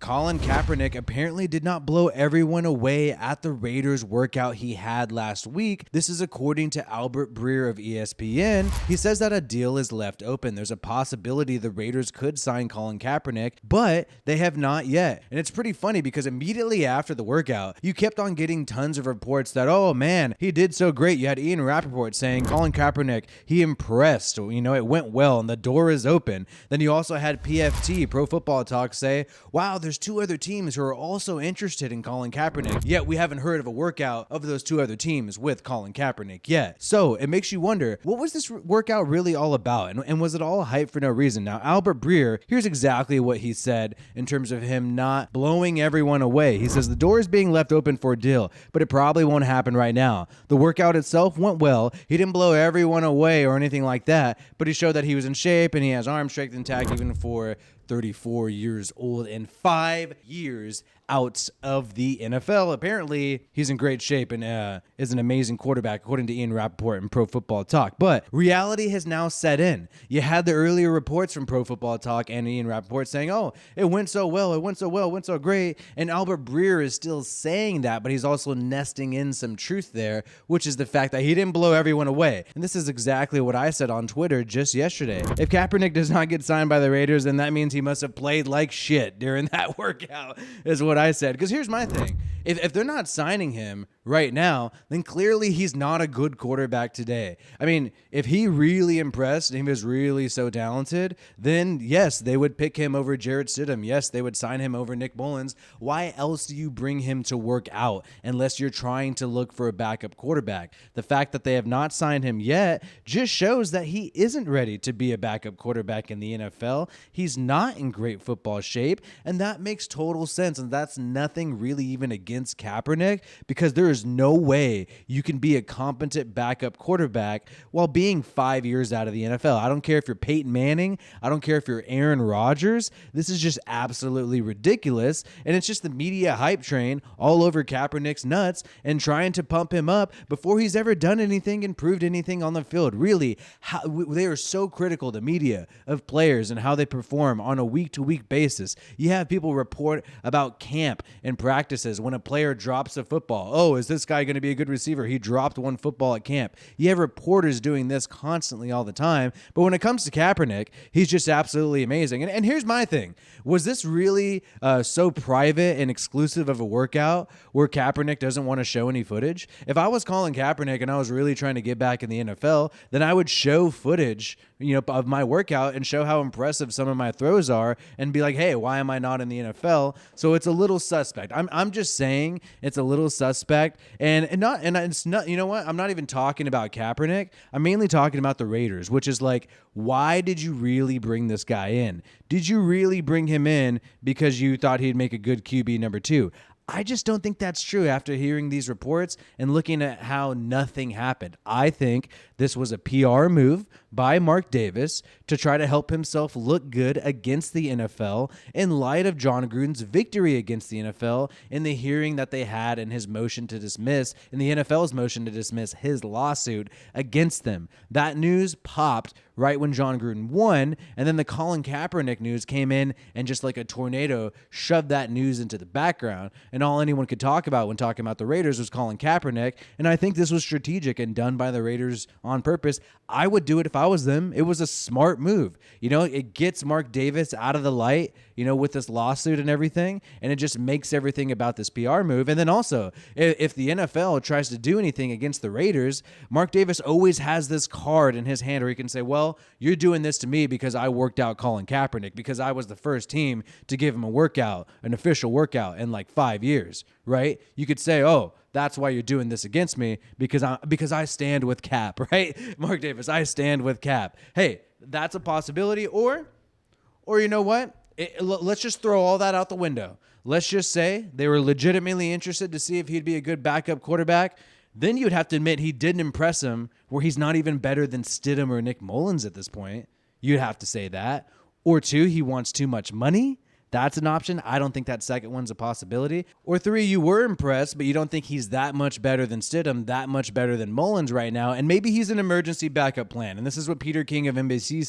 Colin Kaepernick apparently did not blow everyone away at the Raiders workout he had last week. This is according to Albert Breer of ESPN. He says that a deal is left open. There's a possibility the Raiders could sign Colin Kaepernick, but they have not yet. And it's pretty funny because immediately after the workout, you kept on getting tons of reports that, oh man, he did so great. You had Ian Rappaport saying Colin Kaepernick, he impressed, it went well and the door is open. Then you also had PFT, Pro Football Talk, say, wow, there's two other teams who are also interested in Colin Kaepernick, yet we haven't heard of a workout of those two other teams with Colin Kaepernick yet. So it makes you wonder, what was this workout really all about? And was it all hype for no reason? Now, Albert Breer, here's exactly what he said in terms of him not blowing everyone away. He says, the door is being left open for a deal, but it probably won't happen right now. The workout itself went well. He didn't blow everyone away or anything like that, but he showed that he was in shape and he has arm strength intact even for 34 years old and 5 years out of the NFL. Apparently, he's in great shape and is an amazing quarterback, according to Ian Rappaport and Pro Football Talk. But reality has now set in. You had the earlier reports from Pro Football Talk and Ian Rappaport saying, oh, it went so well, it went so great. And Albert Breer is still saying that, but he's also nesting in some truth there, which is the fact that he didn't blow everyone away. And this is exactly what I said on Twitter just yesterday. If Kaepernick does not get signed by the Raiders, then that means he must have played like shit during that workout, is what I said. Because here's my thing. If they're not signing him right now, then clearly he's not a good quarterback today. I mean, if he really impressed and he was really so talented, then yes, they would pick him over Jarrett Stidham. Yes, they would sign him over Nick Mullins. Why else do you bring him to work out unless you're trying to look for a backup quarterback? The fact that they have not signed him yet just shows that he isn't ready to be a backup quarterback in the NFL. He's not in great football shape, and that makes total sense, and that's nothing really even against Kaepernick, because there is no way you can be a competent backup quarterback while being 5 years out of the NFL. I don't care if you're Peyton Manning. I don't care if you're Aaron Rodgers. This is just absolutely ridiculous, and it's just the media hype train all over Kaepernick's nuts and trying to pump him up before he's ever done anything and proved anything on the field. Really, they are so critical, the media, of players and how they perform on a week-to-week basis. You have people report about camp and practices when a player drops a football. Oh, is this guy going to be a good receiver? He dropped one football at camp. You have reporters doing this constantly all the time. But when it comes to Kaepernick, he's just absolutely amazing. And here's my thing. Was this really so private and exclusive of a workout where Kaepernick doesn't want to show any footage? If I was Colin Kaepernick and I was really trying to get back in the NFL, then I would show footage, of my workout and show how impressive some of my throws are and be like, hey, why am I not in the NFL? So it's a little suspect. I'm just saying it's a little suspect, and it's not, you know what? I'm not even talking about Kaepernick. I'm mainly talking about the Raiders, which is like, why did you really bring this guy in? Did you really bring him in because you thought he'd make a good QB number 2? I just don't think that's true after hearing these reports and looking at how nothing happened. I think this was a PR move by Mark Davis to try to help himself look good against the NFL in light of John Gruden's victory against the NFL in the hearing that they had in his motion to dismiss, in the NFL's motion to dismiss his lawsuit against them. That news popped right when John Gruden won, and then the Colin Kaepernick news came in and just like a tornado shoved that news into the background, and all anyone could talk about when talking about the Raiders was Colin Kaepernick, and I think this was strategic and done by the Raiders on purpose. I would do it if I was them. It was a smart move. It gets Mark Davis out of the light, with this lawsuit and everything, and it just makes everything about this PR move. And then also, if the NFL tries to do anything against the Raiders, Mark Davis always has this card in his hand where he can say, well, you're doing this to me because I worked out Colin Kaepernick, because I was the first team to give him a workout, an official workout in like 5 years, right? You could say, oh, that's why you're doing this against me, because I stand with Cap, right? Mark Davis, I stand with Cap. Hey, that's a possibility. Or you know what? Let's just throw all that out the window. Let's just say they were legitimately interested to see if he'd be a good backup quarterback. Then you'd have to admit he didn't impress him, where he's not even better than Stidham or Nick Mullins at this point. You'd have to say that. Or 2, he wants too much money. That's an option. I don't think that second one's a possibility. Or 3, you were impressed, but you don't think he's that much better than Stidham, that much better than Mullins right now, and maybe he's an emergency backup plan. And this is what Peter King of NBC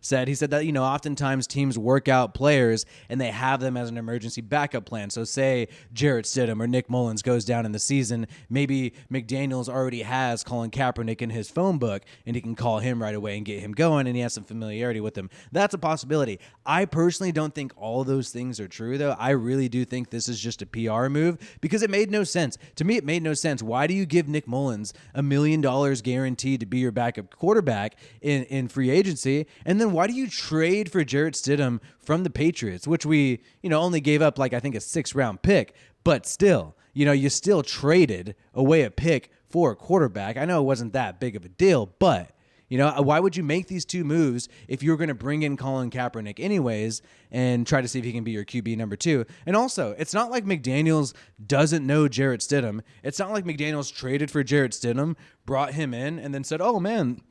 said. He said that, oftentimes teams work out players and they have them as an emergency backup plan. So say Jarrett Stidham or Nick Mullins goes down in the season, maybe McDaniels already has Colin Kaepernick in his phone book and he can call him right away and get him going, and he has some familiarity with him. That's a possibility. I personally don't think all those things are true, though. I really do think this is just a PR move because it made no sense. To me, it made no sense. Why do you give Nick Mullins $1 million guaranteed to be your backup quarterback in free agency? And then why do you trade for Jarrett Stidham from the Patriots, which we, only gave up I think a 6th-round pick, but still, you still traded away a pick for a quarterback. I know it wasn't that big of a deal, but why would you make these 2 moves if you're going to bring in Colin Kaepernick anyways and try to see if he can be your QB number 2? And also, it's not like McDaniels doesn't know Jarrett Stidham. It's not like McDaniels traded for Jarrett Stidham, brought him in, and then said, oh man,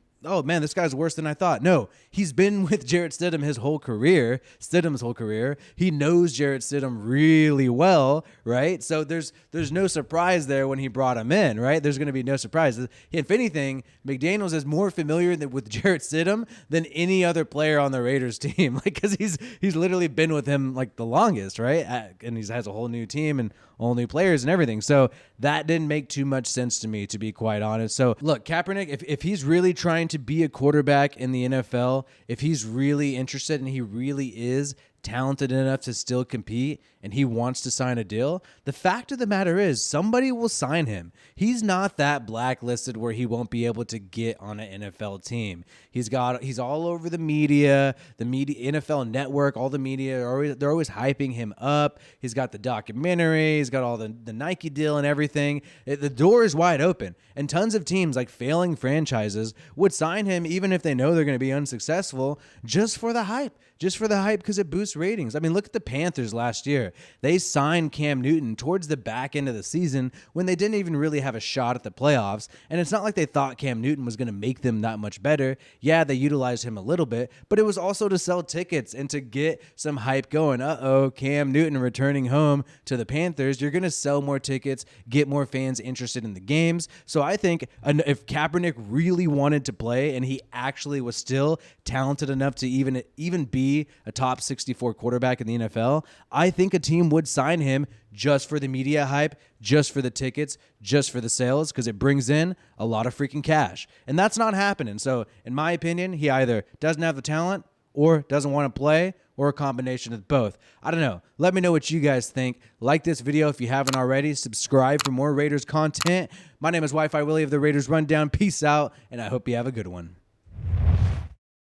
this guy's worse than I thought. No, he's been with Jarrett Stidham Stidham's whole career. He knows Jarrett Stidham really well, right? So there's no surprise there when he brought him in, right? There's going to be no surprise. If anything, McDaniels is more familiar with Jarrett Stidham than any other player on the Raiders team, because he's literally been with him the longest, right? And he has a whole new team and all new players and everything. So that didn't make too much sense to me, to be quite honest. So look, Kaepernick, if he's really trying to be a quarterback in the NFL, if he's really interested and he really is talented enough to still compete and he wants to sign a deal, the fact of the matter is somebody will sign him. He's not that blacklisted where he won't be able to get on an NFL team. He's all over the media, NFL Network, all the media they're always hyping him up. He's got the documentary, he's got all the Nike deal and everything. The door is wide open, and tons of teams, failing franchises, would sign him even if they know they're going to be unsuccessful, just for the hype because it boosts ratings. I mean, look at the Panthers last year. They signed Cam Newton towards the back end of the season when they didn't even really have a shot at the playoffs, and it's not like they thought Cam Newton was going to make them that much better. Yeah, they utilized him a little bit, but it was also to sell tickets and to get some hype going. Cam Newton returning home to the Panthers. You're going to sell more tickets, get more fans interested in the games. So I think if Kaepernick really wanted to play and he actually was still talented enough to even be a top 64 quarterback in the NFL, I think a team would sign him just for the media hype, just for the tickets, just for the sales, because it brings in a lot of freaking cash. And that's not happening. So in my opinion, he either doesn't have the talent or doesn't want to play, or a combination of both. I don't know. Let me know what you guys think. Like this video if you haven't already. Subscribe for more Raiders content. My name is WiFiWillie of the Raiders Rundown. Peace out, and I hope you have a good one.